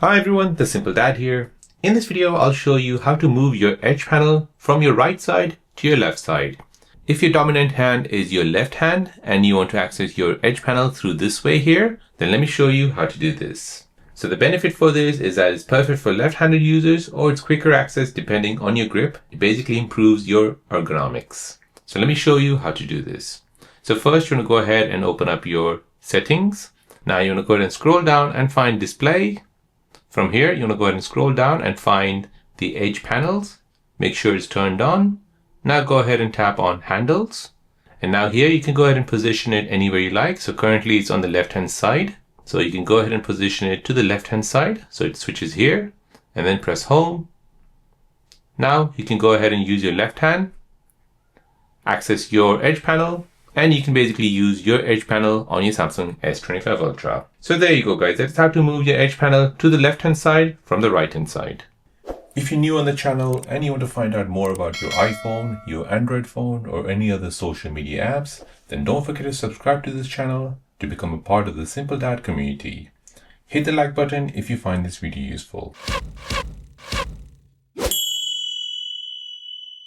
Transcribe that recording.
Hi everyone, the Simple Dad here. In this video, I'll show you how to move your edge panel from your right side to your left side. If your dominant hand is your left hand and you want to access your edge panel through this way here, then let me show you how to do this. So the benefit for this is that it's perfect for left-handed users, or it's quicker access depending on your grip. It basically improves your ergonomics. So let me show you how to do this. So first you want to go ahead and open up your settings. Now you want to go ahead and scroll down and find display. From here, you want to go ahead and scroll down and find the edge panels. Make sure it's turned on. Now go ahead and tap on handles. And now here you can go ahead and position it anywhere you like. So currently it's on the left-hand side. So you can go ahead and position it to the left-hand side. So it switches here and then press home. Now you can go ahead and use your left hand, access your edge panel, and you can basically use your edge panel on your Samsung S25 Ultra. So there you go guys, that's how to move your edge panel to the left hand side from the right hand side. If you're new on the channel and you want to find out more about your iPhone, your Android phone, or any other social media apps, then don't forget to subscribe to this channel to become a part of the Simple Dad community. Hit the like button if you find this video useful.